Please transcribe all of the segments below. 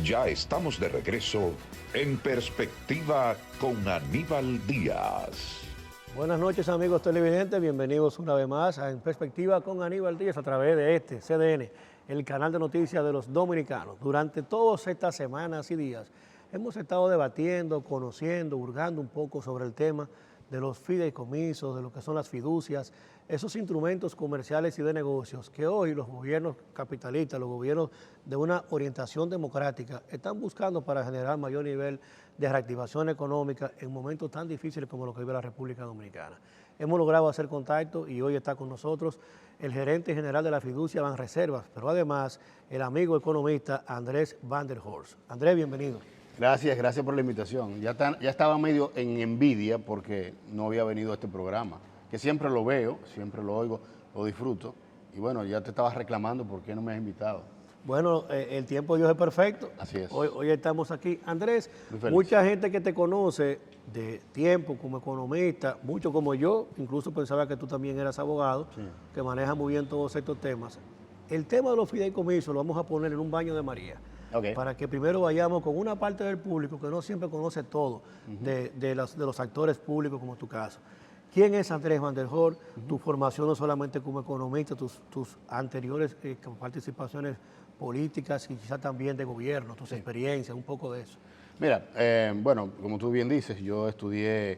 Ya estamos de regreso en Perspectiva con Aníbal Díaz. Buenas noches, amigos televidentes, bienvenidos una vez más a En Perspectiva con Aníbal Díaz a través de este CDN, el canal de noticias de los dominicanos. Durante todas estas semanas y días hemos estado debatiendo, conociendo, hurgando un poco sobre el tema de los fideicomisos, de lo que son las fiducias, esos instrumentos comerciales y de negocios que hoy los gobiernos capitalistas, los gobiernos de una orientación democrática están buscando para generar mayor nivel de reactivación económica en momentos tan difíciles como los que vive la República Dominicana. Hemos logrado hacer contacto y hoy está con nosotros el gerente general de la fiducia Banreservas, pero además el amigo economista Andrés Van der Horst. Andrés, bienvenido. Gracias por la invitación. Ya estaba medio en envidia porque no había venido a este programa, que siempre lo veo, siempre lo oigo, lo disfruto. Y bueno, ya te estabas reclamando por qué no me has invitado. Bueno, el tiempo de Dios es perfecto. Así es. Hoy estamos aquí. Andrés, mucha gente que te conoce de tiempo como economista, mucho como yo, incluso pensaba que tú también eras abogado, sí, que maneja muy bien todos estos temas. El tema de los fideicomisos lo vamos a poner en un baño de María. Okay. Para que primero vayamos con una parte del público que no siempre conoce todo de los actores públicos como tu caso. ¿Quién es Andrés Van der Horst? Tu formación no solamente como economista, tus anteriores participaciones políticas y quizás también de gobierno, tus experiencias, un poco de eso. Mira, bueno, como tú bien dices, yo estudié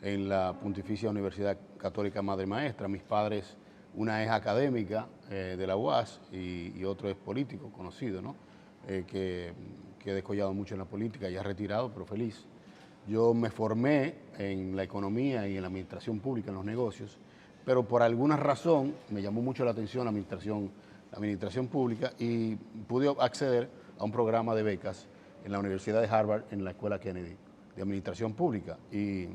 en la Pontificia Universidad Católica Madre Maestra. Mis padres, una es académica de la UAS y otro es político conocido, ¿no? Que he descollado mucho en la política, ya retirado, pero feliz. Yo me formé en la economía y en la administración pública, en los negocios, pero por alguna razón me llamó mucho la atención la administración pública y pude acceder a un programa de becas en la Universidad de Harvard, en la Escuela Kennedy, de administración pública. Y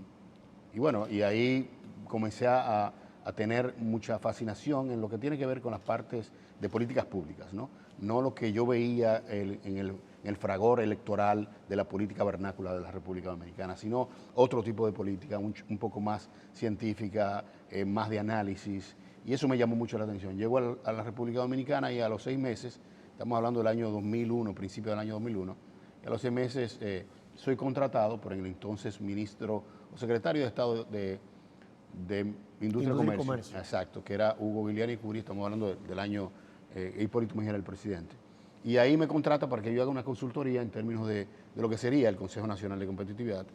bueno, y ahí comencé a tener mucha fascinación en lo que tiene que ver con las partes de políticas públicas, ¿no? No lo que yo veía en el fragor electoral de la política vernácula de la República Dominicana, sino otro tipo de política, un poco más científica, más de análisis, y eso me llamó mucho la atención. Llego a la República Dominicana y a los 6 meses, estamos hablando del año 2001, principio del año 2001, y a los 6 meses soy contratado por el entonces ministro o secretario de Estado de Industria y Comercio. Exacto, que era Hugo Biliani Curi, estamos hablando del año Hipólito Mejía era el presidente. Y ahí me contrata para que yo haga una consultoría en términos de lo que sería el Consejo Nacional de Competitividad.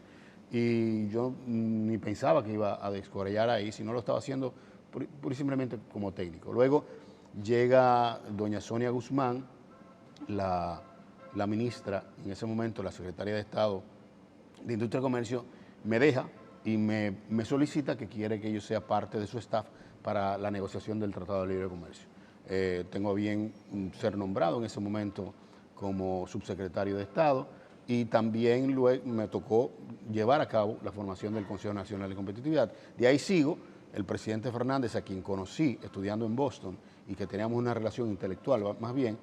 Y yo ni pensaba que iba a descorrellar ahí, sino lo estaba haciendo pura y simplemente como técnico. Luego llega doña Sonia Guzmán, la ministra, en ese momento la secretaria de Estado de Industria y Comercio, me deja y me solicita que quiere que yo sea parte de su staff para la negociación del Tratado de Libre Comercio. Tengo bien ser nombrado en ese momento como subsecretario de Estado y también luego me tocó llevar a cabo la formación del Consejo Nacional de Competitividad. De ahí sigo, el presidente Fernández, a quien conocí estudiando en Boston y que teníamos una relación intelectual más bien,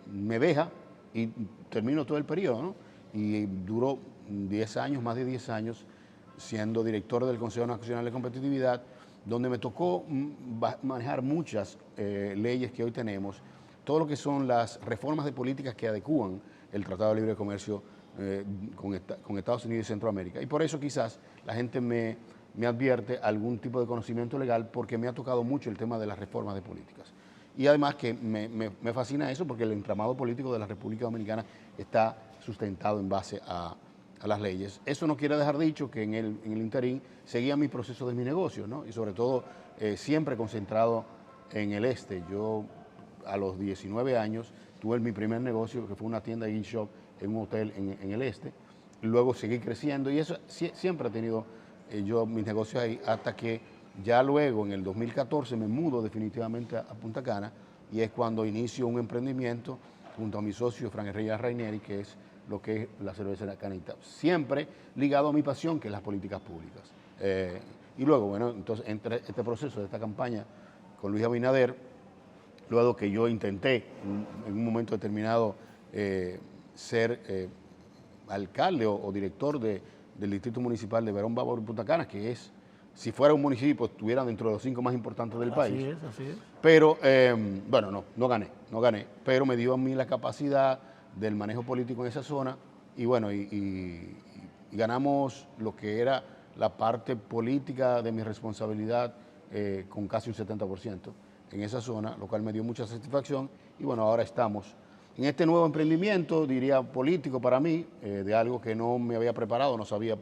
me deja y termino todo el periodo, ¿no? Y duró 10 años, más de 10 años, siendo director del Consejo Nacional de Competitividad, donde me tocó manejar muchas leyes que hoy tenemos, todo lo que son las reformas de políticas que adecúan el Tratado de Libre Comercio con Estados Unidos y Centroamérica. Y por eso quizás la gente me advierte algún tipo de conocimiento legal porque me ha tocado mucho el tema de las reformas de políticas. Y además que me fascina eso porque el entramado político de la República Dominicana está sustentado en base a las leyes. Eso no quiere dejar dicho que en el interín seguía mi proceso de mi negocio, ¿no? Y sobre todo siempre concentrado en el este. Yo a los 19 años tuve mi primer negocio, que fue una tienda de gift shop en un hotel en el este. Luego seguí creciendo y eso siempre he tenido yo mis negocios ahí hasta que ya luego en el 2014 me mudo definitivamente a Punta Cana y es cuando inicio un emprendimiento junto a mi socio Fran Reyes Raineri, que es lo que es la cerveza de la Canita, siempre ligado a mi pasión, que es las políticas públicas. Y luego, bueno, entonces entre este proceso de esta campaña con Luis Abinader, luego que yo intenté en un momento determinado ser alcalde o director del Distrito Municipal de Verón Bávaro y Punta Cana, que es, si fuera un municipio, estuviera dentro de los 5 más importantes del país. Así es. Pero, bueno, no gané, pero me dio a mí la capacidad del manejo político en esa zona y bueno, y ganamos lo que era la parte política de mi responsabilidad con casi un 70% en esa zona, lo cual me dio mucha satisfacción y bueno, ahora estamos en este nuevo emprendimiento, diría político para mí, de algo que no me había preparado, no sabía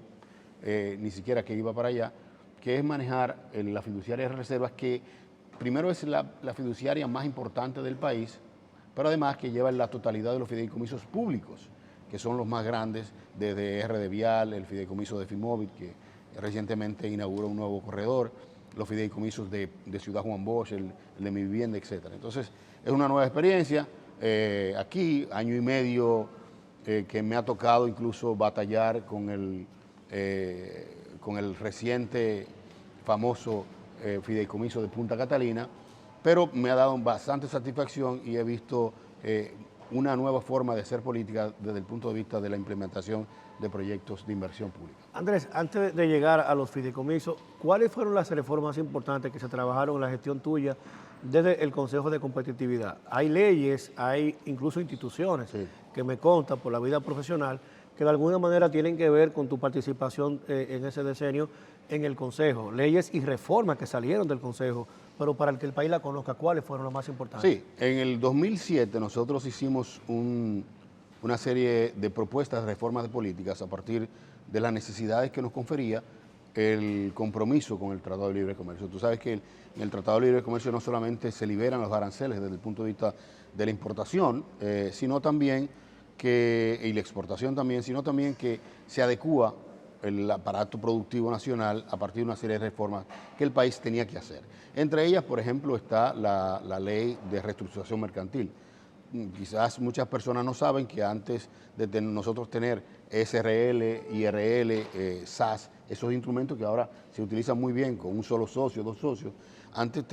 ni siquiera que iba para allá, que es manejar la fiduciaria de reservas, que primero es la fiduciaria más importante del país, pero además que lleva la totalidad de los fideicomisos públicos, que son los más grandes, desde RD Vial, el fideicomiso de Fimóvil, que recientemente inauguró un nuevo corredor, los fideicomisos de Ciudad Juan Bosch, el de Mi Vivienda, etc. Entonces, es una nueva experiencia. Aquí, año y medio que me ha tocado incluso batallar con el reciente famoso fideicomiso de Punta Catalina, pero me ha dado bastante satisfacción y he visto una nueva forma de hacer política desde el punto de vista de la implementación de proyectos de inversión pública. Andrés, antes de llegar a los fideicomisos, ¿cuáles fueron las reformas importantes que se trabajaron en la gestión tuya desde el Consejo de Competitividad? Hay leyes, hay incluso instituciones que me consta por la vida profesional que de alguna manera tienen que ver con tu participación en ese decenio en el Consejo. Leyes y reformas que salieron del Consejo, pero para el que el país la conozca, ¿cuáles fueron las más importantes? Sí, en el 2007 nosotros hicimos una serie de propuestas de reformas de políticas a partir de las necesidades que nos confería el compromiso con el Tratado de Libre Comercio. Tú sabes que en el Tratado de Libre Comercio no solamente se liberan los aranceles desde el punto de vista de la importación, sino también y la exportación también, sino también que se adecúa el aparato productivo nacional a partir de una serie de reformas que el país tenía que hacer. Entre ellas, por ejemplo, está la ley de reestructuración mercantil. Quizás muchas personas no saben que antes de nosotros tener SRL, IRL, SAS, esos instrumentos que ahora se utilizan muy bien con un solo socio, dos socios, antes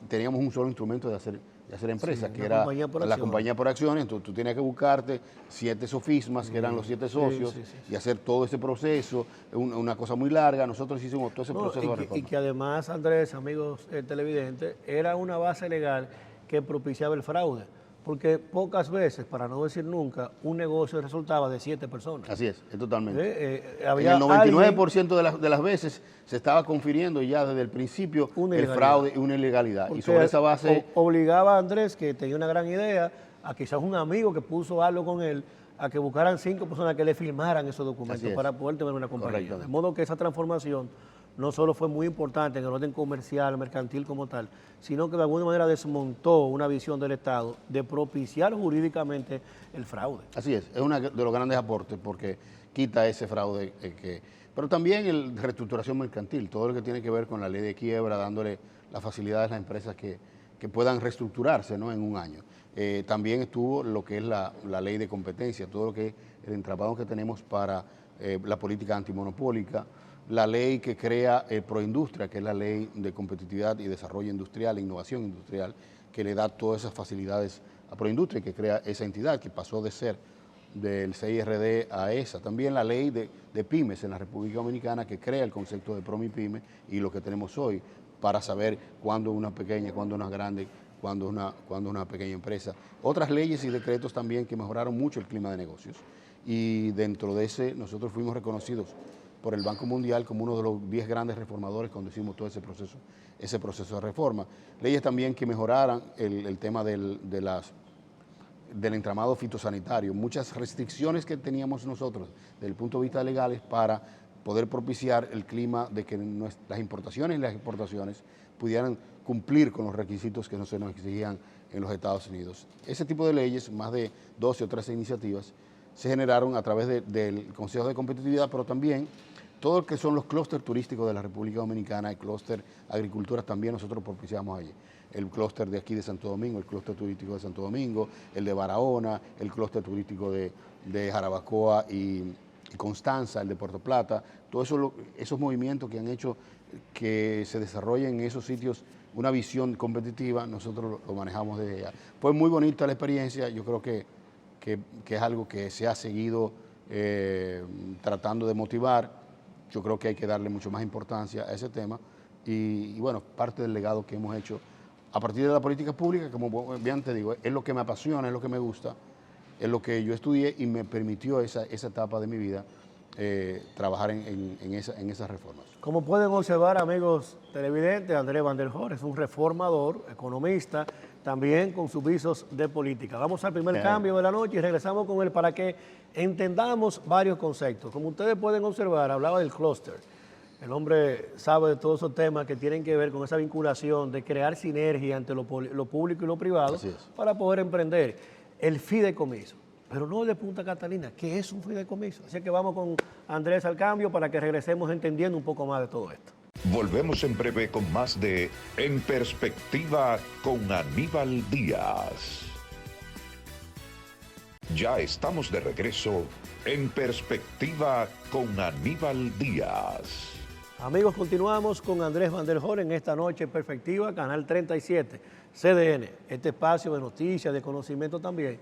teníamos un solo instrumento de hacer empresas, que era la compañía por acciones. Entonces tú tenías que buscarte 7 sofismas, que eran los 7 socios, y hacer todo ese proceso, una cosa muy larga. Nosotros hicimos todo ese proceso de reforma. Y que además, Andrés, amigos televidentes, era una base legal que propiciaba el fraude, porque pocas veces, para no decir nunca, un negocio resultaba de 7 personas. Así es totalmente. Había en el 99% de las veces se estaba confiriendo ya desde el principio el fraude y una ilegalidad. Y sobre esa base obligaba a Andrés, que tenía una gran idea, a quizás un amigo que puso algo con él, a que buscaran 5 personas que le firmaran esos documentos para poder tener una compañía. De modo que esa transformación no solo fue muy importante en el orden comercial, mercantil como tal, sino que de alguna manera desmontó una visión del Estado de propiciar jurídicamente el fraude. Así es uno de los grandes aportes porque quita ese fraude pero también el reestructuración mercantil, todo lo que tiene que ver con la ley de quiebra, dándole las facilidades a las empresas que puedan reestructurarse, ¿no?, en un año. También estuvo lo que es la ley de competencia, todo lo que es el entramado que tenemos para la política antimonopólica, la ley que crea Proindustria, que es la ley de competitividad y desarrollo industrial e innovación industrial, que le da todas esas facilidades a Proindustria y que crea esa entidad que pasó de ser del CIRD a esa. También la ley de pymes en la República Dominicana, que crea el concepto de PROMIPYME y lo que tenemos hoy para saber cuándo una pequeña, cuándo una grande, cuándo una pequeña empresa. Otras leyes y decretos también que mejoraron mucho el clima de negocios. Y dentro de ese nosotros fuimos reconocidos por el Banco Mundial como uno de los 10 grandes reformadores cuando hicimos todo ese proceso de reforma. Leyes también que mejoraran el tema del entramado fitosanitario, muchas restricciones que teníamos nosotros desde el punto de vista legal para poder propiciar el clima de que las importaciones y las exportaciones pudieran cumplir con los requisitos que no se nos exigían en los Estados Unidos. Ese tipo de leyes, más de 12 o 13 iniciativas, se generaron a través del Consejo de Competitividad, pero también todo lo que son los clústeres turísticos de la República Dominicana, el clúster agricultura también nosotros propiciamos allí. El clúster de aquí de Santo Domingo, el clúster turístico de Santo Domingo, el de Barahona, el clúster turístico de Jarabacoa y Constanza, el de Puerto Plata, todos esos movimientos que han hecho que se desarrollen en esos sitios una visión competitiva, nosotros lo manejamos desde allá. Fue muy bonita la experiencia, yo creo que es algo que se ha seguido tratando de motivar. Yo creo que hay que darle mucho más importancia a ese tema y bueno, parte del legado que hemos hecho a partir de la política pública, como bien te digo, es lo que me apasiona, es lo que me gusta es lo que yo estudié y me permitió esa etapa de mi vida trabajar en esas reformas. Como pueden observar, amigos televidentes, Andrés Van der Hoorn es un reformador, economista, también con sus visos de política. Vamos al primer cambio de la noche y regresamos con él para que entendamos varios conceptos. Como ustedes pueden observar, hablaba del clúster. El hombre sabe de todos esos temas que tienen que ver con esa vinculación de crear sinergia entre lo público y lo privado para poder emprender. El fideicomiso, pero no el de Punta Catalina, que es un fideicomiso. Así que vamos con Andrés al cambio para que regresemos entendiendo un poco más de todo esto. Volvemos en breve con más de En Perspectiva con Aníbal Díaz. Ya estamos de regreso en Perspectiva con Aníbal Díaz. Amigos, continuamos con Andrés Van der Hoorn en esta noche en Perspectiva, Canal 37, CDN, este espacio de noticias, de conocimiento también.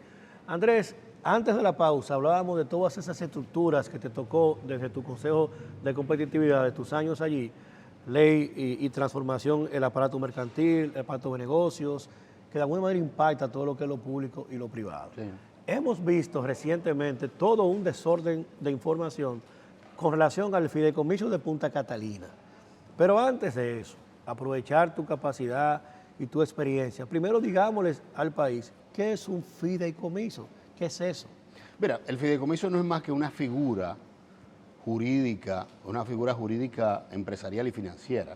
Andrés, antes de la pausa hablábamos de todas esas estructuras que te tocó desde tu Consejo de Competitividad, de tus años allí, ley y transformación, el aparato mercantil, el aparato de negocios, que de alguna manera impacta todo lo que es lo público y lo privado. Sí. Hemos visto recientemente todo un desorden de información con relación al fideicomiso de Punta Catalina. Pero antes de eso, aprovechar tu capacidad y tu experiencia, primero digámosles al país, ¿qué es un fideicomiso? ¿Qué es eso? Mira, el fideicomiso no es más que una figura jurídica empresarial y financiera,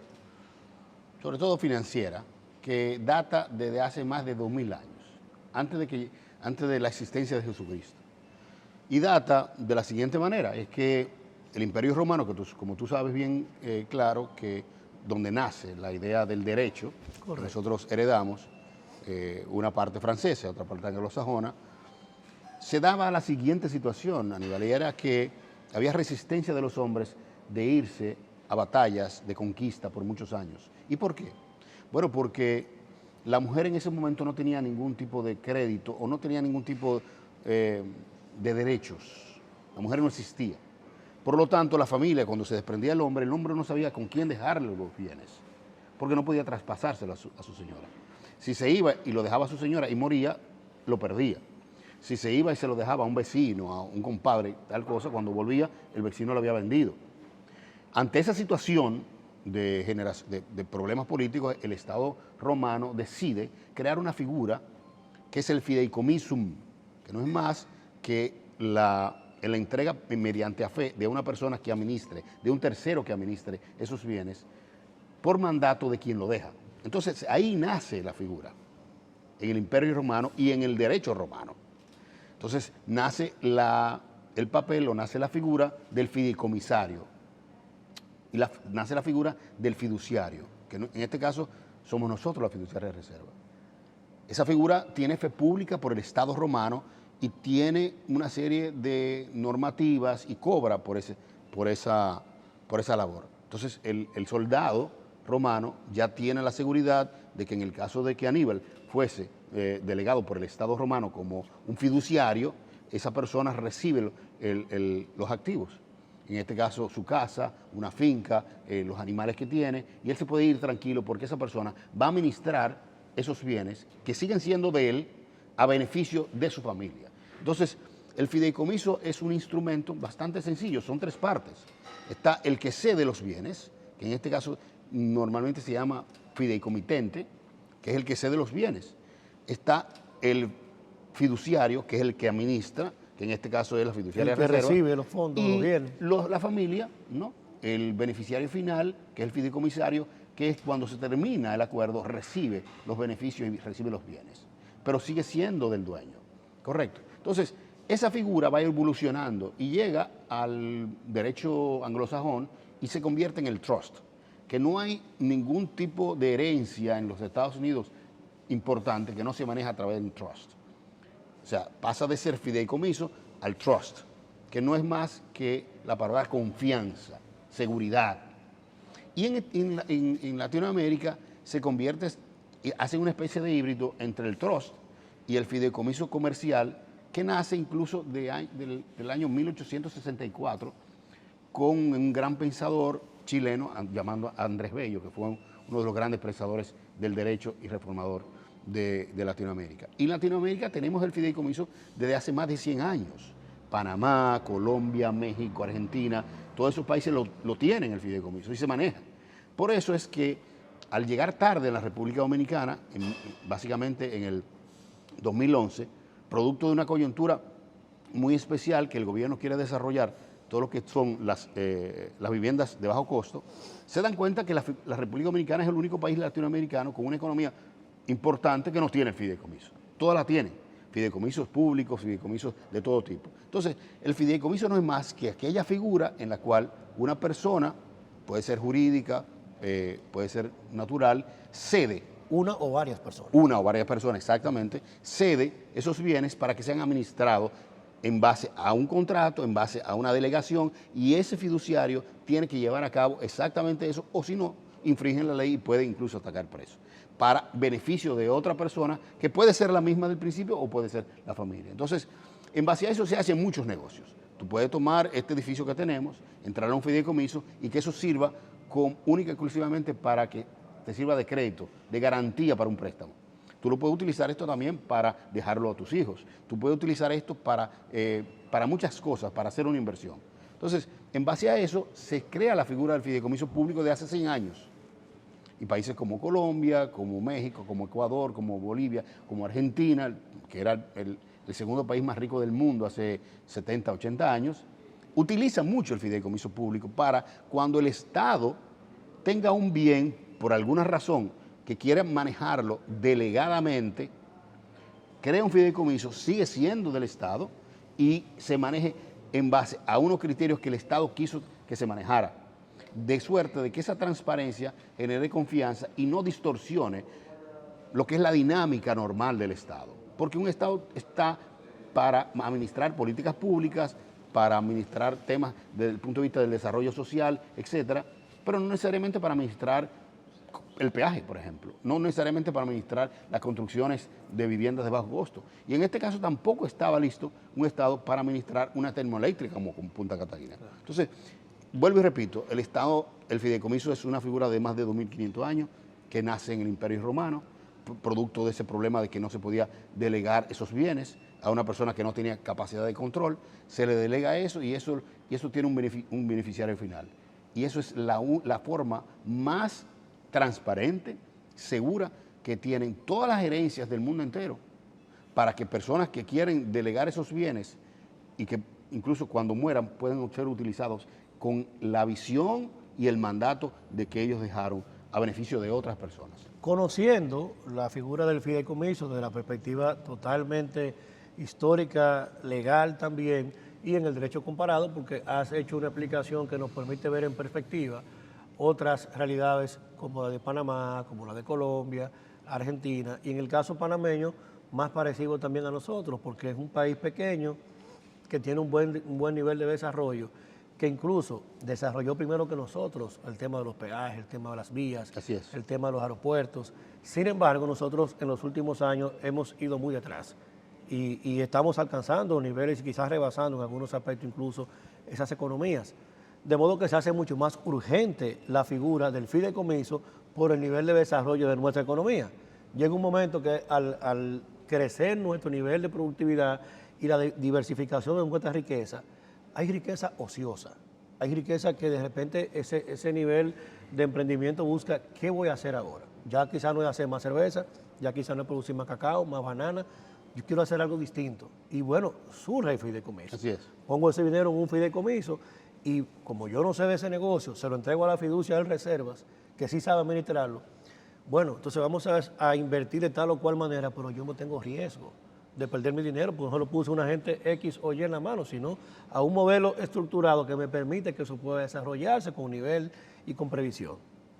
sobre todo financiera, que data desde hace más de 2000 años, antes de la existencia de Jesucristo. Y data de la siguiente manera, es que el Imperio Romano, como tú sabes bien claro, que donde nace la idea del derecho, que nosotros heredamos, una parte francesa, otra parte anglosajona, se daba la siguiente situación, Aníbal, y era que había resistencia de los hombres de irse a batallas de conquista por muchos años. ¿Y por qué? Bueno, porque la mujer en ese momento no tenía ningún tipo de crédito o no tenía ningún tipo de derechos. La mujer no existía. Por lo tanto, la familia, cuando se desprendía el hombre no sabía con quién dejarle los bienes, porque no podía traspasárselo a su señora. Si se iba y lo dejaba a su señora y moría, lo perdía. Si se iba y se lo dejaba a un vecino, a un compadre, tal cosa, cuando volvía, el vecino lo había vendido. Ante esa situación de problemas políticos, el Estado romano decide crear una figura que es el fideicomisum, que no es más que la entrega mediante a fe de una persona que administre, de un tercero que administre esos bienes, por mandato de quien lo deja. Entonces, ahí nace la figura, en el Imperio Romano y en el derecho romano. Entonces, nace el papel o nace la figura del fideicomisario y nace la figura del fiduciario, que en este caso somos nosotros la fiduciaria de reserva. Esa figura tiene fe pública por el Estado romano y tiene una serie de normativas y cobra por esa labor. Entonces, el soldado romano ya tiene la seguridad de que en el caso de que Aníbal fuese delegado por el Estado romano como un fiduciario, esa persona recibe los activos. En este caso, su casa, una finca, los animales que tiene, y él se puede ir tranquilo porque esa persona va a administrar esos bienes que siguen siendo de él a beneficio de su familia. Entonces, el fideicomiso es un instrumento bastante sencillo, son tres partes. Está el que cede los bienes, que en este caso normalmente se llama fideicomitente, que es el que cede los bienes. Está el fiduciario, que es el que administra, que en este caso es la fiduciaria de reserva. El que recibe los fondos, los bienes. La familia, ¿no? El beneficiario final, que es el fideicomisario, que es cuando se termina el acuerdo, recibe los beneficios y recibe los bienes, pero sigue siendo del dueño, ¿correcto? Entonces, esa figura va evolucionando y llega al derecho anglosajón y se convierte en el trust, que no hay ningún tipo de herencia en los Estados Unidos importante que no se maneja a través de un trust. O sea, pasa de ser fideicomiso al trust, que no es más que la palabra confianza, seguridad. Y en Latinoamérica se convierte, hace una especie de híbrido entre el trust y el fideicomiso comercial, que nace incluso del año 1864 con un gran pensador chileno llamado Andrés Bello, que fue uno de los grandes pensadores del derecho y reformador de Latinoamérica. Y en Latinoamérica tenemos el fideicomiso desde hace más de 100 años. Panamá, Colombia, México, Argentina, todos esos países lo tienen el fideicomiso y se maneja. Por eso es que al llegar tarde en la República Dominicana, básicamente en el 2011, producto de una coyuntura muy especial que el gobierno quiere desarrollar, todo lo que son las viviendas de bajo costo, se dan cuenta que la República Dominicana es el único país latinoamericano con una economía importante que no tiene el fideicomiso. Todas la tienen, fideicomisos públicos, fideicomisos de todo tipo. Entonces, el fideicomiso no es más que aquella figura en la cual una persona, puede ser jurídica, puede ser natural, cede. Una o varias personas. Una o varias personas, exactamente, cede esos bienes para que sean administrados en base a un contrato, en base a una delegación, y ese fiduciario tiene que llevar a cabo exactamente eso, o si no, infringen la ley y puede incluso atacar preso, para beneficio de otra persona, que puede ser la misma del principio o puede ser la familia. Entonces, en base a eso se hacen muchos negocios. Tú puedes tomar este edificio que tenemos, entrar a un fideicomiso y que eso sirva única y exclusivamente para que te sirva de crédito, de garantía para un préstamo. Tú lo puedes utilizar esto también para dejarlo a tus hijos. Tú puedes utilizar esto para muchas cosas, para hacer una inversión. Entonces, en base a eso, se crea la figura del fideicomiso público de hace 100 años. Y países como Colombia, como México, como Ecuador, como Bolivia, como Argentina, que era el segundo país más rico del mundo hace 70, 80 años, utilizan mucho el fideicomiso público para cuando el Estado tenga un bien, por alguna razón, que quiera manejarlo delegadamente, crea un fideicomiso, sigue siendo del Estado y se maneje en base a unos criterios que el Estado quiso que se manejara, de suerte de que esa transparencia genere confianza y no distorsione lo que es la dinámica normal del Estado. Porque un Estado está para administrar políticas públicas, para administrar temas desde el punto de vista del desarrollo social, etcétera, pero no necesariamente para administrar el peaje, por ejemplo, no necesariamente para administrar las construcciones de viviendas de bajo costo. Y en este caso tampoco estaba listo un Estado para administrar una termoeléctrica como Punta Catalina. Entonces, vuelvo y repito, el fideicomiso es una figura de más de 2.500 años que nace en el Imperio Romano, producto de ese problema de que no se podía delegar esos bienes a una persona que no tenía capacidad de control, se le delega eso y eso tiene un beneficiario final. Y eso es la forma más transparente, segura, que tienen todas las gerencias del mundo entero, para que personas que quieren delegar esos bienes y que incluso cuando mueran pueden ser utilizados con la visión y el mandato de que ellos dejaron a beneficio de otras personas. Conociendo la figura del fideicomiso desde la perspectiva totalmente histórica, legal también, y en el derecho comparado, porque has hecho una explicación que nos permite ver en perspectiva otras realidades como la de Panamá, como la de Colombia, Argentina, y en el caso panameño, más parecido también a nosotros, porque es un país pequeño que tiene un buen nivel de desarrollo, que incluso desarrolló primero que nosotros el tema de los peajes, el tema de las vías, el tema de los aeropuertos. Sin embargo, nosotros en los últimos años hemos ido muy atrás y estamos alcanzando niveles y quizás rebasando en algunos aspectos incluso esas economías. De modo que se hace mucho más urgente la figura del fideicomiso por el nivel de desarrollo de nuestra economía. Llega un momento que al crecer nuestro nivel de productividad y la diversificación de nuestra riqueza, hay riqueza ociosa, hay riqueza que de repente ese nivel de emprendimiento busca, ¿qué voy a hacer ahora? Ya quizás no es hacer más cerveza, ya quizás no es producir más cacao, más banana, yo quiero hacer algo distinto. Y bueno, surge el fideicomiso. Así es. Pongo ese dinero en un fideicomiso y como yo no sé de ese negocio, se lo entrego a la fiducia de reservas, que sí sabe administrarlo. Bueno, entonces vamos a invertir de tal o cual manera, pero yo no tengo riesgo de perder mi dinero, porque no lo puse a una gente X o Y en la mano, sino a un modelo estructurado que me permite que eso pueda desarrollarse con nivel y con previsión.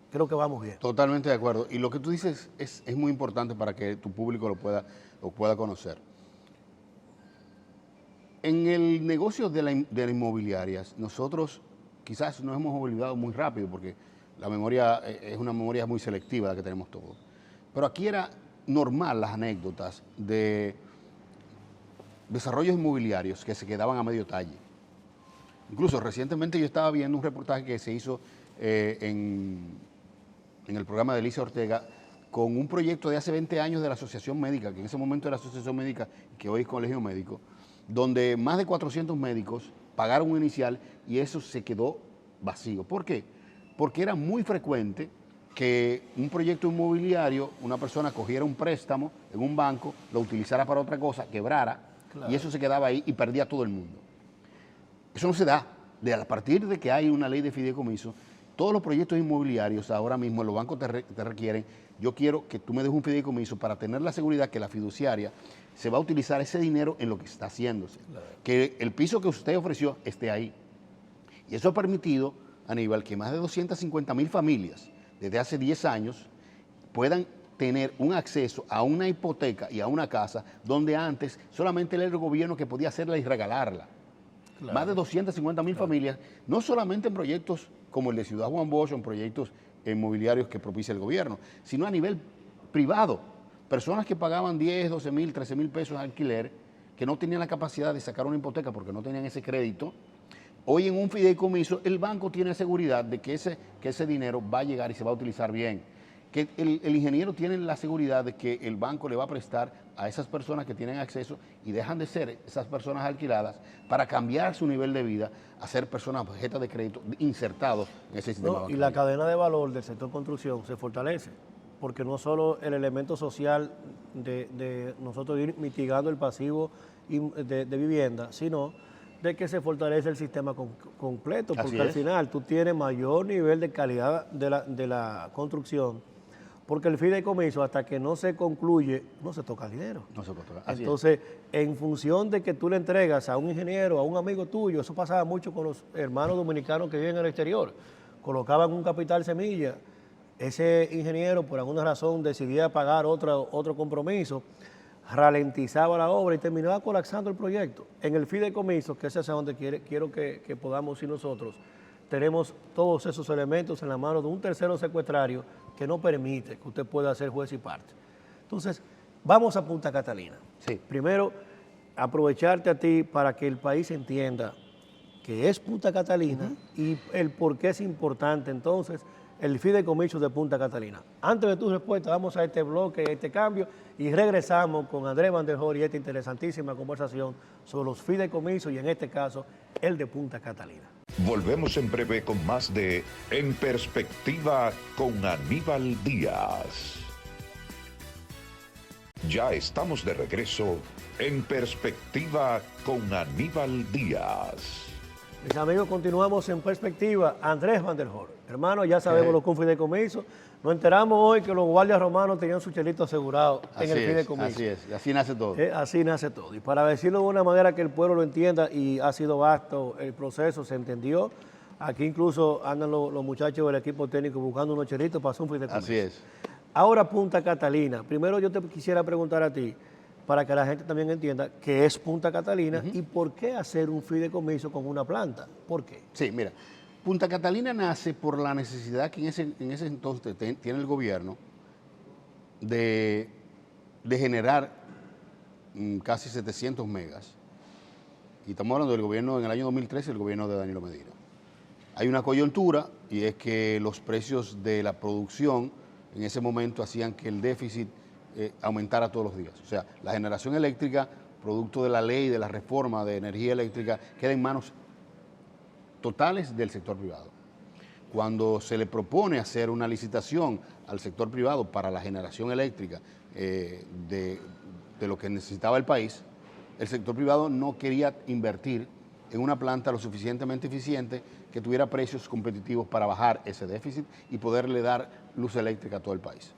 Creo que vamos bien. Totalmente de acuerdo. Y lo que tú dices es muy importante para que tu público lo pueda conocer. En el negocio de las inmobiliarias, nosotros quizás nos hemos olvidado muy rápido porque la memoria es una memoria muy selectiva la que tenemos todos. Pero aquí era normal las anécdotas de desarrollos inmobiliarios que se quedaban a medio talle. Incluso recientemente yo estaba viendo un reportaje que se hizo en el programa de Alicia Ortega con un proyecto de hace 20 años de la Asociación Médica, que en ese momento era la Asociación Médica, que hoy es Colegio Médico, donde más de 400 médicos pagaron un inicial y eso se quedó vacío. ¿Por qué? Porque era muy frecuente que un proyecto inmobiliario, una persona cogiera un préstamo en un banco, lo utilizara para otra cosa, quebrara, y eso se quedaba ahí y perdía todo el mundo. Eso no se da. A partir de que hay una ley de fideicomiso, todos los proyectos inmobiliarios ahora mismo los bancos te requieren, yo quiero que tú me des un fideicomiso para tener la seguridad que la fiduciaria se va a utilizar ese dinero en lo que está haciéndose. Claro. Que el piso que usted ofreció esté ahí. Y eso ha permitido, Aníbal, que más de 250.000 familias desde hace 10 años puedan tener un acceso a una hipoteca y a una casa donde antes solamente era el gobierno que podía hacerla y regalarla. Claro. Más de 250.000 familias, no solamente en proyectos como el de Ciudad Juan Bosch, en proyectos inmobiliarios que propicia el gobierno, sino a nivel privado. Personas que pagaban 10, 12.000, 13.000 pesos de alquiler, que no tenían la capacidad de sacar una hipoteca porque no tenían ese crédito. Hoy en un fideicomiso el banco tiene seguridad de que ese dinero va a llegar y se va a utilizar bien. Que el ingeniero tiene la seguridad de que el banco le va a prestar a esas personas que tienen acceso y dejan de ser esas personas alquiladas para cambiar su nivel de vida a ser personas objetos de crédito insertados en ese sistema bancario. Y la cadena de valor del sector construcción se fortalece, porque no solo el elemento social de nosotros ir mitigando el pasivo de vivienda, sino de que se fortalece el sistema completo, porque al final tú tienes mayor nivel de calidad de la construcción, porque el fideicomiso, hasta que no se concluye, no se toca dinero. No se toca. Entonces, en función de que tú le entregas a un ingeniero, a un amigo tuyo, eso pasaba mucho con los hermanos dominicanos que viven en el exterior, colocaban un capital semilla, ese ingeniero por alguna razón decidía pagar otro compromiso, ralentizaba la obra y terminaba colapsando el proyecto. En el fideicomiso, que es hacia donde quiero que podamos ir nosotros, tenemos todos esos elementos en la mano de un tercero secuestrario que no permite que usted pueda ser juez y parte. Entonces, vamos a Punta Catalina. Sí. Primero, aprovecharte a ti para que el país entienda que es Punta Catalina y el por qué es importante entonces el fideicomiso de Punta Catalina. Antes de tu respuesta, vamos a este bloque, a este cambio, y regresamos con Andrés Van der Hoorn y esta interesantísima conversación sobre los fideicomisos y en este caso, el de Punta Catalina. Volvemos en breve con más de En Perspectiva con Aníbal Díaz. Ya estamos de regreso en Perspectiva con Aníbal Díaz. Mis amigos, continuamos en Perspectiva. Andrés Van der Hoorn. Hermano, ya sabemos lo que es un fideicomiso. Nos enteramos hoy que los guardias romanos tenían su chelito asegurado en el fideicomiso. Así es, así nace todo. Así nace todo. Y para decirlo de una manera que el pueblo lo entienda, y ha sido vasto el proceso, se entendió. Aquí incluso andan los muchachos del equipo técnico buscando unos chelitos para hacer un fideicomiso. Así es. Ahora Punta Catalina. Primero yo te quisiera preguntar a ti, para que la gente también entienda qué es Punta Catalina y por qué hacer un fideicomiso con una planta. ¿Por qué? Sí, mira, Punta Catalina nace por la necesidad que en ese entonces tiene el gobierno de generar casi 700 megas. Y estamos hablando del gobierno en el año 2013, el gobierno de Danilo Medina. Hay una coyuntura y es que los precios de la producción en ese momento hacían que el déficit aumentara todos los días. O sea, la generación eléctrica, producto de la ley, de la reforma de energía eléctrica, queda en manos totales del sector privado. Cuando se le propone hacer una licitación al sector privado para la generación eléctrica de lo que necesitaba el país, el sector privado no quería invertir en una planta lo suficientemente eficiente que tuviera precios competitivos para bajar ese déficit y poderle dar luz eléctrica a todo el país.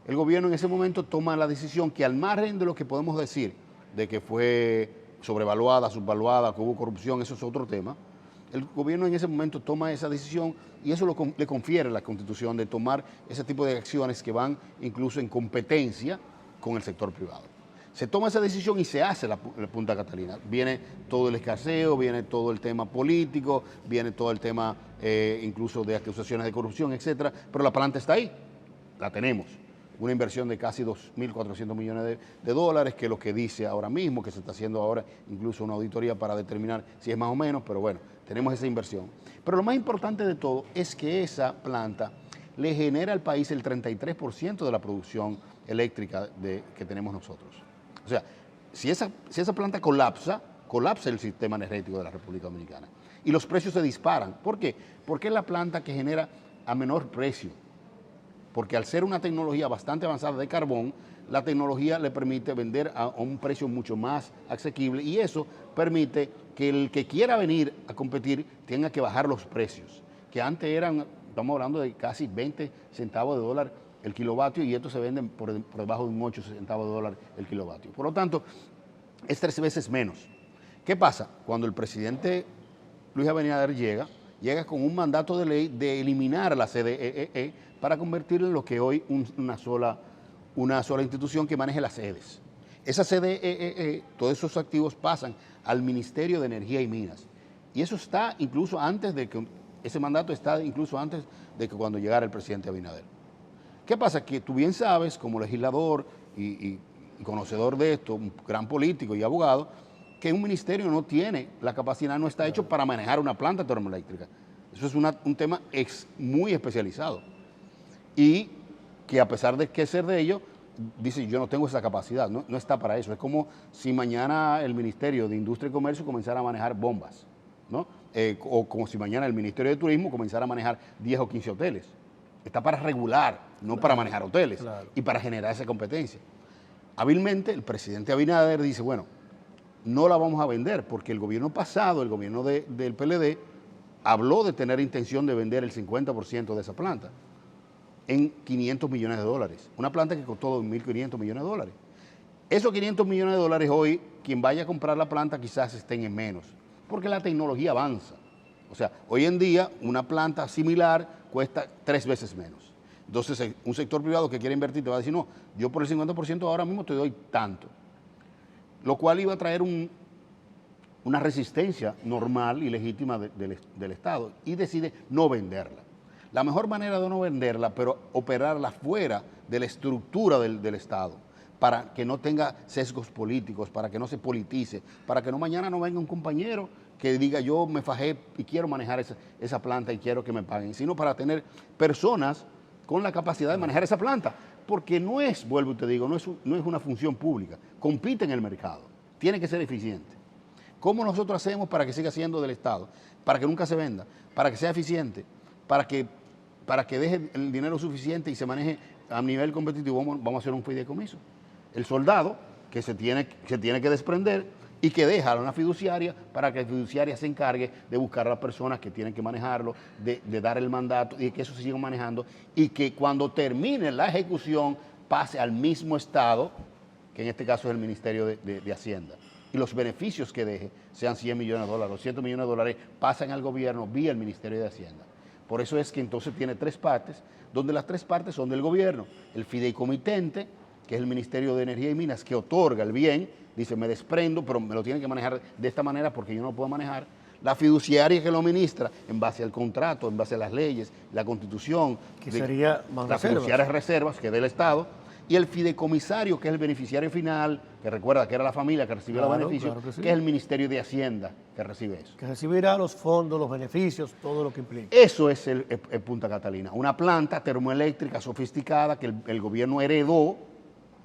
El gobierno en ese momento toma la decisión que, al margen de lo que podemos decir, de que fue sobrevaluada, subvaluada, que hubo corrupción, eso es otro tema, el gobierno en ese momento toma esa decisión y eso le confiere la Constitución de tomar ese tipo de acciones que van incluso en competencia con el sector privado. Se toma esa decisión y se hace la Punta Catalina. Viene todo el escaseo, viene todo el tema político, viene todo el tema incluso de acusaciones de corrupción, etcétera, pero la planta está ahí, la tenemos. Una inversión de casi 2.400 millones de dólares, que es lo que dice ahora mismo, que se está haciendo ahora incluso una auditoría para determinar si es más o menos, pero bueno, tenemos esa inversión. Pero lo más importante de todo es que esa planta le genera al país el 33% de la producción eléctrica que tenemos nosotros. O sea, si esa planta colapsa el sistema energético de la República Dominicana. Y los precios se disparan. ¿Por qué? Porque es la planta que genera a menor precio. Porque al ser una tecnología bastante avanzada de carbón, la tecnología le permite vender a un precio mucho más asequible y eso permite que el que quiera venir a competir tenga que bajar los precios, que antes estamos hablando de casi 20 centavos de dólar el kilovatio y estos se venden por debajo de un 8 centavos de dólar el kilovatio. Por lo tanto, es 3 veces menos. ¿Qué pasa? Cuando el presidente Luis Abinader llega con un mandato de ley de eliminar la CDEE para convertirla en lo que hoy una sola institución que maneje las sedes. Esa CDEE, todos esos activos pasan al Ministerio de Energía y Minas. Y eso está incluso antes de que, ese mandato está incluso antes de que cuando llegara el presidente Abinader. ¿Qué pasa? Que tú bien sabes, como legislador y conocedor de esto, un gran político y abogado, que un ministerio no tiene la capacidad, no está hecho para manejar una planta termoeléctrica. Eso es un tema muy especializado. Y que a pesar de que ser de ello, dice yo no tengo esa capacidad, no está para eso. Es como si mañana el Ministerio de Industria y Comercio comenzara a manejar bombas, ¿no? O como si mañana el Ministerio de Turismo comenzara a manejar 10 o 15 hoteles. Está para regular, no para manejar hoteles, y para generar esa competencia. Hábilmente el presidente Abinader dice, bueno, no la vamos a vender, porque el gobierno pasado, el gobierno del PLD, habló de tener intención de vender el 50% de esa planta en 500 millones de dólares. Una planta que costó 2.500 millones de dólares. Esos 500 millones de dólares hoy, quien vaya a comprar la planta quizás estén en menos, porque la tecnología avanza. O sea, hoy en día una planta similar cuesta 3 veces menos. Entonces, un sector privado que quiere invertir te va a decir, no, yo por el 50% ahora mismo te doy tanto. Lo cual iba a traer una resistencia normal y legítima del Estado y decide no venderla. La mejor manera de no venderla, pero operarla fuera de la estructura del Estado, para que no tenga sesgos políticos, para que no se politice, para que mañana no venga un compañero que diga yo me fajé y quiero manejar esa planta y quiero que me paguen, sino para tener personas con la capacidad de manejar esa planta. Porque no es, vuelvo y te digo, no es una función pública, compite en el mercado, tiene que ser eficiente. ¿Cómo nosotros hacemos para que siga siendo del Estado? Para que nunca se venda, para que sea eficiente, para que deje el dinero suficiente y se maneje a nivel competitivo, vamos a hacer un fideicomiso. El soldado que se tiene que desprender y que deja a una fiduciaria para que la fiduciaria se encargue de buscar a las personas que tienen que manejarlo, de dar el mandato y que eso se siga manejando y que cuando termine la ejecución pase al mismo Estado, que en este caso es el Ministerio de Hacienda. Y los beneficios que deje, sean 100 millones de dólares, 200 millones de dólares, pasan al gobierno vía el Ministerio de Hacienda. Por eso es que entonces tiene 3 partes, donde las 3 partes son del gobierno. El fideicomitente, que es el Ministerio de Energía y Minas, que otorga el bien, dice me desprendo, pero me lo tienen que manejar de esta manera porque yo no lo puedo manejar. La fiduciaria que lo administra en base al contrato, en base a las leyes, la Constitución. Que sería las fiduciarias reservas, que es del Estado. Y el fideicomisario, que es el beneficiario final, que recuerda que era la familia que recibió los beneficios, que es el Ministerio de Hacienda que recibe eso. Que recibirá los fondos, los beneficios, todo lo que implica. Eso es el Punta Catalina, una planta termoeléctrica sofisticada que el gobierno heredó,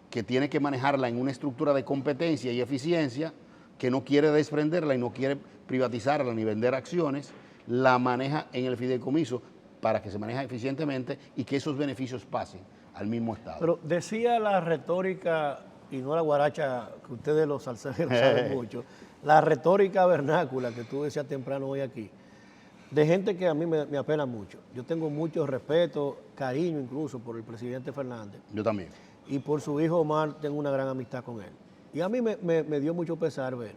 que tiene que manejarla en una estructura de competencia y eficiencia, que no quiere desprenderla y no quiere privatizarla ni vender acciones, la maneja en el fideicomiso para que se maneje eficientemente y que esos beneficios pasen al mismo Estado. Pero decía la retórica, y no la guaracha, que ustedes los salseros saben mucho, la retórica vernácula que tú decías temprano hoy aquí, de gente que a mí me apena mucho. Yo tengo mucho respeto, cariño incluso por el presidente Fernández. Yo también. Y por su hijo Omar tengo una gran amistad con él. Y a mí me dio mucho pesar ver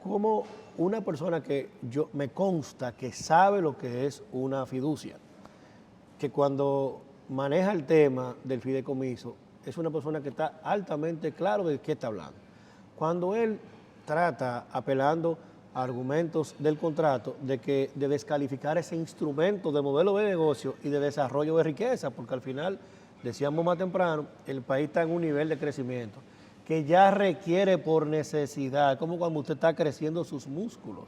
cómo una persona que me consta que sabe lo que es una fiducia, que cuando maneja el tema del fideicomiso, es una persona que está altamente claro de qué está hablando. Cuando él trata, apelando a argumentos del contrato, de descalificar ese instrumento de modelo de negocio y de desarrollo de riqueza, porque al final, decíamos más temprano, el país está en un nivel de crecimiento que ya requiere por necesidad, como cuando usted está creciendo sus músculos.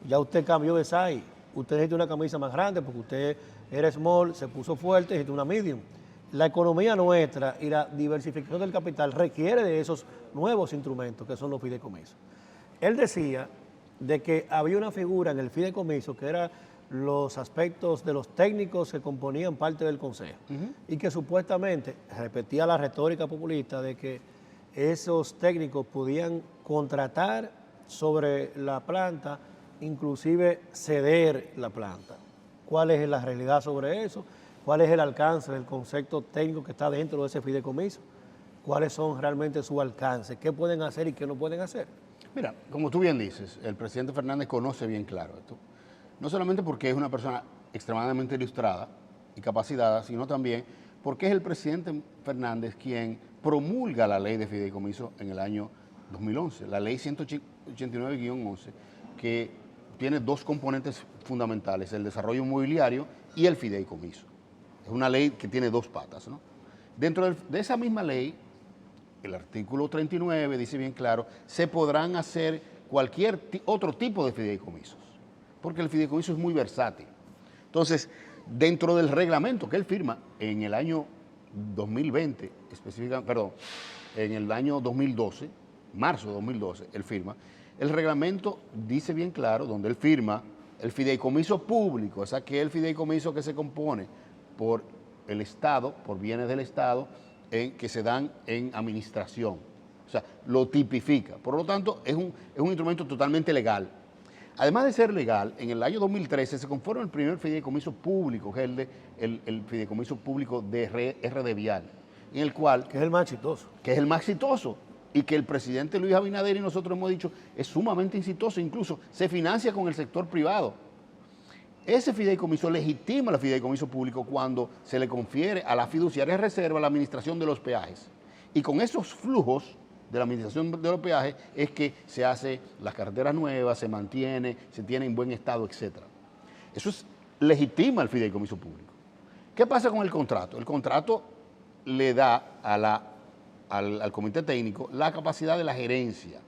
Ya usted cambió de size, usted necesita una camisa más grande porque usted era small, se puso fuerte, necesita una medium. La economía nuestra y la diversificación del capital requiere de esos nuevos instrumentos que son los fideicomisos. Él decía de que había una figura en el fideicomiso que era los aspectos de los técnicos que componían parte del consejo y que supuestamente repetía la retórica populista de que esos técnicos podían contratar sobre la planta, inclusive ceder la planta. ¿Cuál es la realidad sobre eso? ¿Cuál es el alcance del concepto técnico que está dentro de ese fideicomiso? ¿Cuáles son realmente su alcance? ¿Qué pueden hacer y qué no pueden hacer? Mira, como tú bien dices, el presidente Fernández conoce bien claro esto. No solamente porque es una persona extremadamente ilustrada y capacitada, sino también porque es el presidente Fernández quien promulga la ley de fideicomiso en el año 2011, la ley 189-11, que tiene dos componentes fundamentales, el desarrollo inmobiliario y el fideicomiso. Es una ley que tiene dos patas, ¿no? Dentro de esa misma ley, el artículo 39 dice bien claro, se podrán hacer cualquier otro tipo de fideicomisos, porque el fideicomiso es muy versátil. Entonces, dentro del reglamento que él firma en el año 2020, en el año 2012, marzo de 2012, él firma, el reglamento dice bien claro, donde él firma, el fideicomiso público, es aquel fideicomiso que se compone por el Estado, por bienes del Estado, que se dan en administración. O sea, lo tipifica. Por lo tanto, es un instrumento totalmente legal. Además de ser legal, en el año 2013 se conforma el primer fideicomiso público, que es el fideicomiso público de RD Vial, en el cual... Que es el más exitoso. Que es el más exitoso y que el presidente Luis Abinader y nosotros hemos dicho es sumamente exitoso, incluso se financia con el sector privado. Ese fideicomiso legitima el fideicomiso público cuando se le confiere a la fiduciaria reserva la administración de los peajes. Y con esos flujos de la administración de los peajes es que se hace las carreteras nuevas, se mantiene, se tiene en buen estado, etc. Eso legitima el fideicomiso público. ¿Qué pasa con el contrato? El contrato le da al comité técnico la capacidad de la gerencia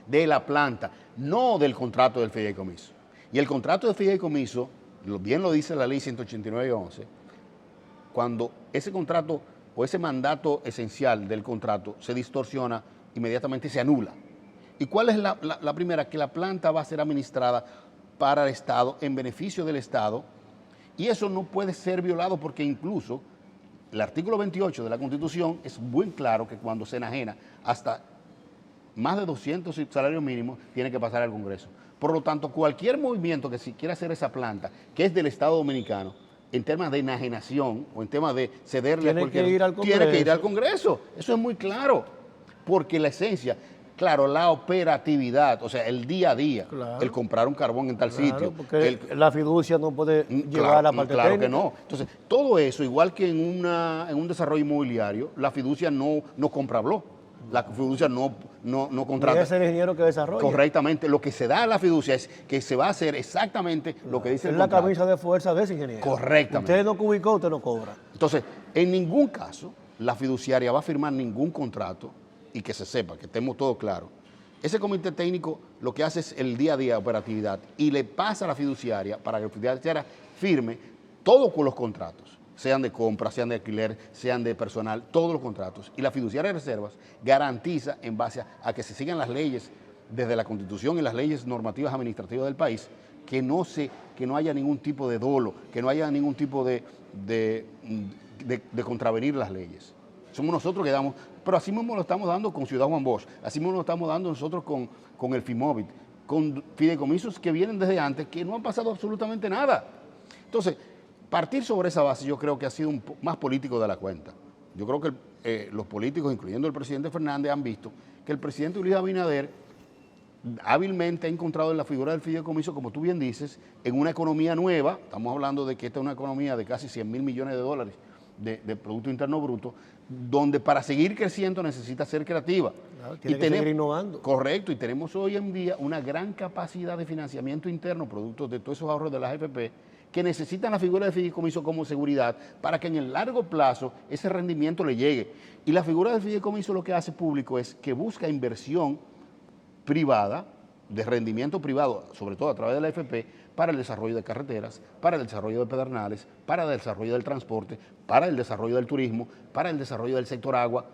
de la planta, no del contrato del fideicomiso. Y el contrato de fideicomiso, bien lo dice la ley 189-11, cuando ese contrato o ese mandato esencial del contrato se distorsiona, inmediatamente se anula. ¿Y cuál es la primera? Que la planta va a ser administrada para el Estado, en beneficio del Estado, y eso no puede ser violado porque incluso el artículo 28 de la Constitución es muy claro que cuando se enajena hasta más de 200 salarios mínimos tiene que pasar al Congreso. Por lo tanto, cualquier movimiento que si quiera hacer esa planta, que es del Estado Dominicano, en temas de enajenación o en temas de cederle a cualquier... Tiene que ir al Congreso. Eso es muy claro, porque la esencia, claro, la operatividad, o sea, el día a día, claro, el comprar un carbón en tal sitio. Porque la fiducia no puede llevar la parte claro técnica. Que no. Entonces, todo eso, igual que en un desarrollo inmobiliario, la fiducia no compra blog. La fiducia no contrata. Y es el ingeniero que desarrolla. Correctamente. Lo que se da a la fiducia es que se va a hacer exactamente lo que dice el contrato. Es la camisa de fuerza de ese ingeniero. Correctamente. Usted no cubicó, usted no cobra. Entonces, en ningún caso la fiduciaria va a firmar ningún contrato, y que se sepa, que estemos todos claros. Ese comité técnico lo que hace es el día a día de operatividad y le pasa a la fiduciaria para que la fiduciaria firme todos los contratos, sean de compra, sean de alquiler, sean de personal, todos los contratos. Y la fiduciaria de reservas garantiza en base a que se sigan las leyes desde la Constitución y las leyes normativas administrativas del país, que no haya ningún tipo de dolo, que no haya ningún tipo de contravenir las leyes. Somos nosotros que damos, pero así mismo lo estamos dando con Ciudad Juan Bosch, así mismo lo estamos dando nosotros con el FIMOVIT, con fideicomisos que vienen desde antes, que no han pasado absolutamente nada. Entonces, partir sobre esa base yo creo que ha sido más político de la cuenta. Yo creo que los políticos, incluyendo el presidente Fernández, han visto que el presidente Luis Abinader hábilmente ha encontrado en la figura del fideicomiso, como tú bien dices, en una economía nueva. Estamos hablando de que esta es una economía de casi 100.000 millones de dólares de Producto Interno Bruto, donde para seguir creciendo necesita ser creativa. Claro, tiene que seguir innovando. Correcto, y tenemos hoy en día una gran capacidad de financiamiento interno, producto de todos esos ahorros de las AFP, que necesitan la figura del fideicomiso como seguridad para que en el largo plazo ese rendimiento le llegue. Y la figura del fideicomiso lo que hace público es que busca inversión privada de rendimiento privado, sobre todo a través de la AFP, para el desarrollo de carreteras, para el desarrollo de pedernales, para el desarrollo del transporte, para el desarrollo del turismo, para el desarrollo del sector agua.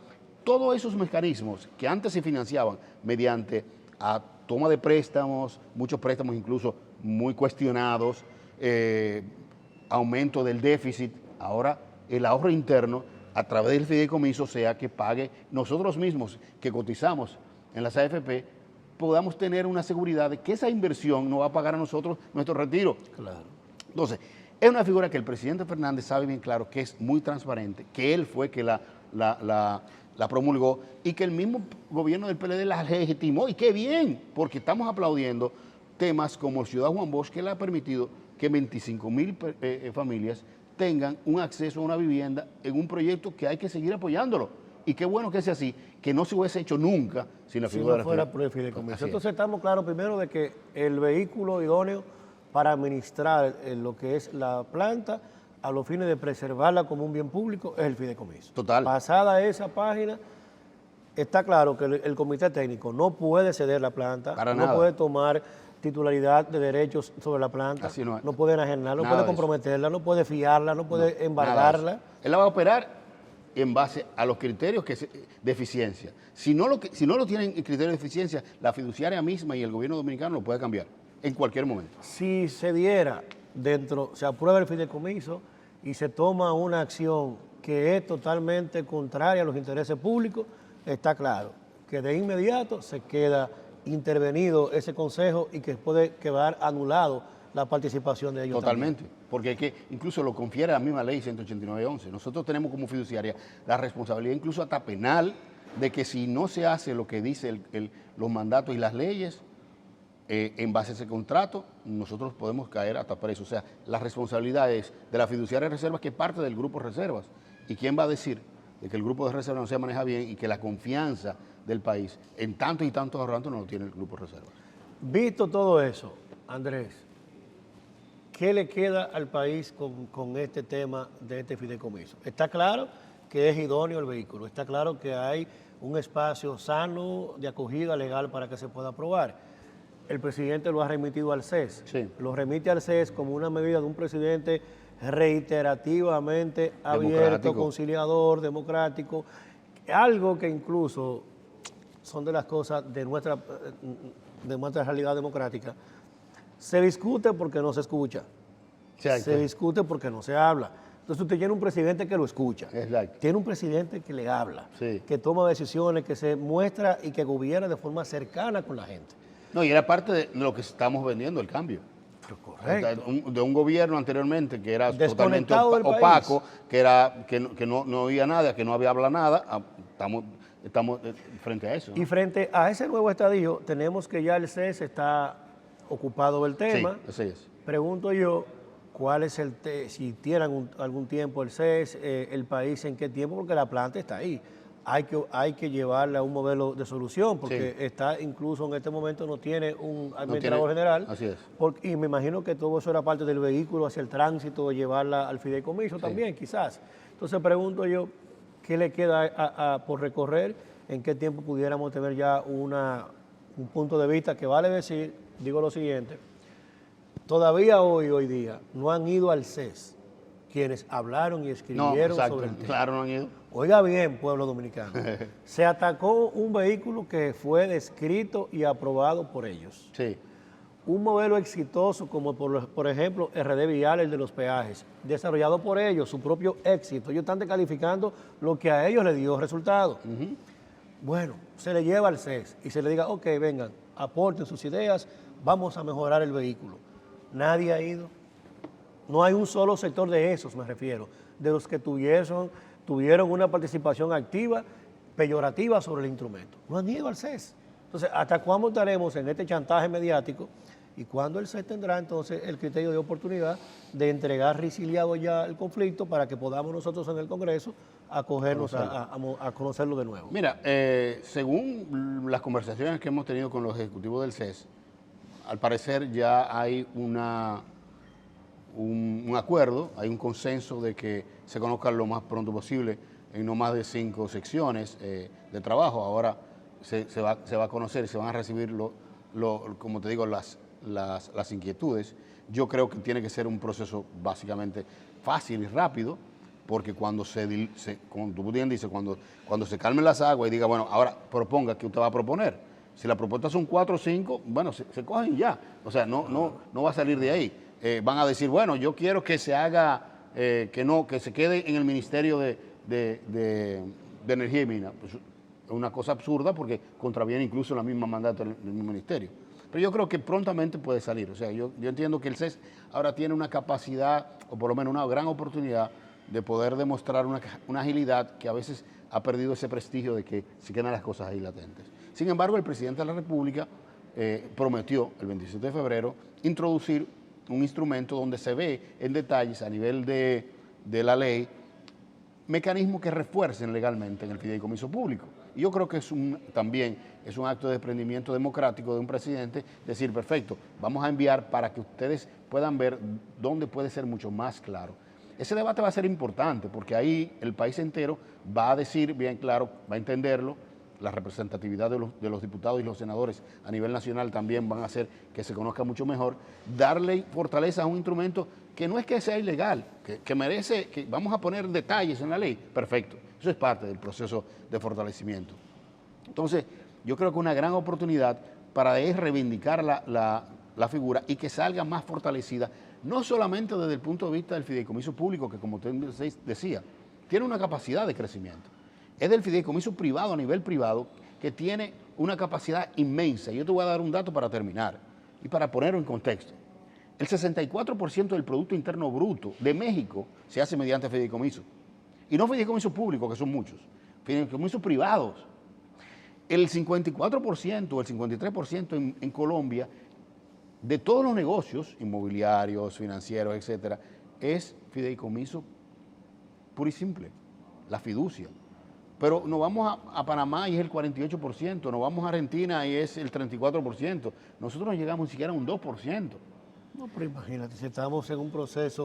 Todos esos mecanismos que antes se financiaban mediante a toma de préstamos, muchos préstamos incluso muy cuestionados, aumento del déficit, ahora el ahorro interno a través del fideicomiso, sea que pague nosotros mismos que cotizamos en las AFP, podamos tener una seguridad de que esa inversión no va a pagar a nosotros nuestro retiro. Claro. Entonces, es una figura que el presidente Fernández sabe bien claro que es muy transparente, que él fue que la promulgó y que el mismo gobierno del PLD la legitimó, y qué bien, porque estamos aplaudiendo temas como Ciudad Juan Bosch, que le ha permitido que 25,000 familias tengan un acceso a una vivienda en un proyecto que hay que seguir apoyándolo. Y qué bueno que sea así, que no se hubiese hecho nunca sin la figura si no fuera por el fideicomiso. Entonces estamos claros primero de que el vehículo idóneo para administrar lo que es la planta a los fines de preservarla como un bien público es el fideicomiso. Total. Pasada esa página, está claro que el comité técnico no puede ceder la planta, Para no nada. puede tomar titularidad de derechos sobre la planta, Así no es. no puede enajenarla, no Nada puede de eso. comprometerla, no puede fiarla, no puede Nada de embargarla. eso. Él la va a operar en base a los criterios de eficiencia. Si no lo tienen en criterios de eficiencia, la fiduciaria misma y el gobierno dominicano lo puede cambiar en cualquier momento. Si se diera se aprueba el fideicomiso y se toma una acción que es totalmente contraria a los intereses públicos, está claro que de inmediato se queda intervenido ese consejo y que puede quedar anulado la participación de ellos. Totalmente, porque es que incluso lo confiere la misma ley 189.11. Nosotros tenemos como fiduciaria la responsabilidad incluso hasta penal de que si no se hace lo que dice los mandatos y las leyes, en base a ese contrato, nosotros podemos caer hasta preso. O sea, la responsabilidad es de la fiduciaria de reservas, que es parte del grupo reservas. ¿Y quién va a decir de que el grupo de reservas no se maneja bien y que la confianza del país en tantos y tantos ahorrantes no lo tiene el grupo de reservas? Visto todo eso, Andrés, ¿qué le queda al país con este tema de este fideicomiso? Está claro que es idóneo el vehículo, está claro que hay un espacio sano de acogida legal para que se pueda aprobar. El presidente lo ha remitido al CES. Sí. Lo remite al CES como una medida de un presidente reiterativamente abierto, conciliador, democrático, algo que incluso son de las cosas de nuestra realidad democrática. Se discute porque no se escucha. Exacto. Se discute porque no se habla. Entonces usted tiene un presidente que lo escucha. Exacto. Tiene un presidente que le habla, Sí. que toma decisiones, que se muestra y que gobierna de forma cercana con la gente. No, y era parte de lo que estamos vendiendo, el cambio. Pero correcto. De un gobierno anteriormente que era totalmente Desconectado del opaco, que no oía nada, que no había hablado nada. Estamos frente a eso, ¿no? Y frente a ese nuevo estadio, tenemos que ya el CES está ocupado del tema. Sí, así es. Pregunto yo, ¿cuál es si tienen algún tiempo el CES, el país en qué tiempo? Porque la planta está ahí. Hay que llevarla a un modelo de solución, porque Sí. está incluso en este momento no tiene un administrador general. Así es. Y me imagino que todo eso era parte del vehículo hacia el tránsito, llevarla al fideicomiso también, quizás. Entonces pregunto yo, ¿qué le queda por recorrer? ¿En qué tiempo pudiéramos tener ya un punto de vista que vale decir, digo lo siguiente, todavía hoy día no han ido al CES quienes hablaron y escribieron sobre el tema? Claro, no han ido. Oiga bien, pueblo dominicano, se atacó un vehículo que fue descrito y aprobado por ellos. Sí. Un modelo exitoso como por ejemplo RD Vial, el de los peajes, desarrollado por ellos, su propio éxito. Ellos están descalificando lo que a ellos les dio resultado. Bueno, se le lleva al CES y se le diga, ok, vengan, aporten sus ideas, vamos a mejorar el vehículo. Nadie ha ido. No hay un solo sector de esos, me refiero, de los que tuvieron una participación activa, peyorativa sobre el instrumento. No han ido al CES. Entonces, ¿hasta cuándo estaremos en este chantaje mediático? ¿Y cuándo el CES tendrá entonces el criterio de oportunidad de entregar resiliado ya el conflicto para que podamos nosotros en el Congreso acogernos a conocerlo de nuevo? Mira, según las conversaciones que hemos tenido con los ejecutivos del CES, al parecer ya hay un acuerdo, hay un consenso de que se conozca lo más pronto posible en no más de 5 secciones de trabajo. Ahora se va a conocer y se van a recibir como te digo, las inquietudes. Yo creo que tiene que ser un proceso básicamente fácil y rápido, porque como tú bien dices, cuando se calmen las aguas y diga, bueno, ahora proponga qué usted va a proponer. Si la propuesta son 4 o 5, bueno, se cogen ya. O sea, no va a salir de ahí. Van a decir, bueno, yo quiero que se haga, que se quede en el Ministerio de Energía y Minas. Pues, es una cosa absurda porque contraviene incluso la misma mandato del mismo ministerio. Pero yo creo que prontamente puede salir. O sea, yo entiendo que el CES ahora tiene una capacidad, o por lo menos una gran oportunidad, de poder demostrar una agilidad que a veces ha perdido ese prestigio de que se quedan las cosas ahí latentes. Sin embargo, el presidente de la República prometió el 27 de febrero introducir un instrumento donde se ve en detalles a nivel de la ley mecanismos que refuercen legalmente en el fideicomiso público. Y yo creo que también es un acto de desprendimiento democrático de un presidente decir, perfecto, vamos a enviar para que ustedes puedan ver dónde puede ser mucho más claro. Ese debate va a ser importante porque ahí el país entero va a decir bien claro, va a entenderlo, la representatividad de los diputados y los senadores a nivel nacional también van a hacer que se conozca mucho mejor, darle fortaleza a un instrumento que no es que sea ilegal, que merece, que vamos a poner detalles en la ley, perfecto, eso es parte del proceso de fortalecimiento. Entonces, yo creo que una gran oportunidad para reivindicar la figura y que salga más fortalecida, no solamente desde el punto de vista del fideicomiso público, que como usted decía, tiene una capacidad de crecimiento. Es del fideicomiso privado, a nivel privado, que tiene una capacidad inmensa. Yo te voy a dar un dato para terminar y para ponerlo en contexto. El 64% del Producto Interno Bruto de México se hace mediante fideicomiso. Y no fideicomisos públicos, que son muchos, fideicomisos privados. El 54%, el 53% en Colombia, de todos los negocios inmobiliarios, financieros, etcétera, es fideicomiso puro y simple, la fiducia. Pero nos vamos a Panamá y es el 48%, nos vamos a Argentina y es el 34%. Nosotros no llegamos ni siquiera a un 2%. No, pero imagínate, si estamos en un proceso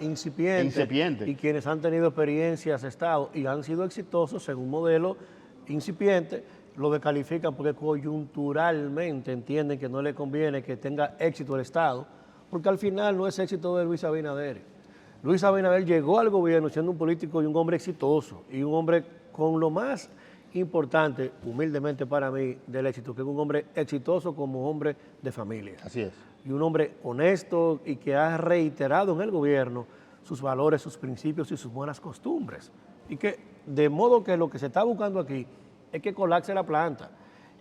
incipiente y quienes han tenido experiencias, estado y han sido exitosos en un modelo incipiente, lo descalifican porque coyunturalmente entienden que no le conviene que tenga éxito el Estado, porque al final no es éxito de Luis Abinader. Luis Abinader llegó al gobierno siendo un político y un hombre exitoso, y un hombre con lo más importante, humildemente para mí, del éxito, que es un hombre exitoso como hombre de familia. Así es. Y un hombre honesto y que ha reiterado en el gobierno sus valores, sus principios y sus buenas costumbres. Y que, de modo que lo que se está buscando aquí es que colapse la planta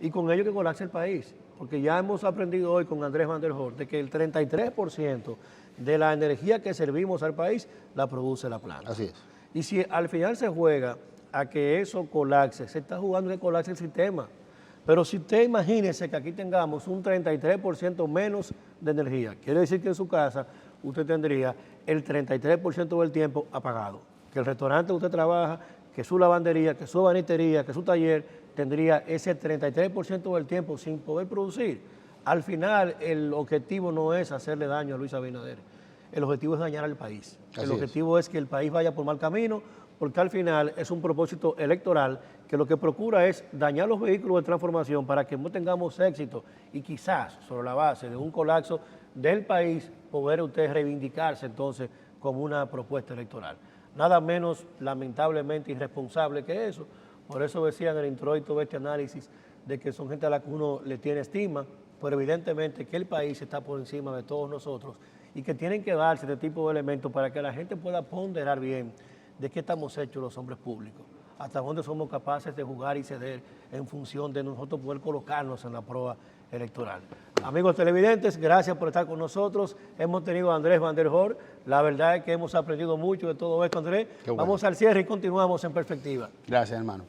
y con ello que colapse el país. Porque ya hemos aprendido hoy con Andrés Van der Hoorn de que el 33% de la energía que servimos al país la produce la planta. Así es. Y si al final se juega a que eso colapse, se está jugando que colapse el sistema. Pero si usted imagínese que aquí tengamos un 33% menos de energía, quiere decir que en su casa usted tendría el 33% del tiempo apagado. Que el restaurante usted trabaja, que su lavandería, que su banistería, que su taller tendría ese 33% del tiempo sin poder producir. Al final el objetivo no es hacerle daño a Luis Abinader, el objetivo es dañar al país. El objetivo es que el país vaya por mal camino, porque al final es un propósito electoral que lo que procura es dañar los vehículos de transformación para que no tengamos éxito y quizás sobre la base de un colapso del país poder usted reivindicarse entonces como una propuesta electoral. Nada menos lamentablemente irresponsable que eso. Por eso decía en el introito de este análisis de que son gente a la que uno le tiene estima, pero evidentemente que el país está por encima de todos nosotros y que tienen que darse este tipo de elementos para que la gente pueda ponderar bien de qué estamos hechos los hombres públicos, hasta dónde somos capaces de jugar y ceder en función de nosotros poder colocarnos en la prueba electoral. Amigos televidentes, gracias por estar con nosotros. Hemos tenido a Andrés Van der Hoorn. La verdad es que hemos aprendido mucho de todo esto, Andrés. Bueno. Vamos al cierre y continuamos en perspectiva. Gracias, hermano.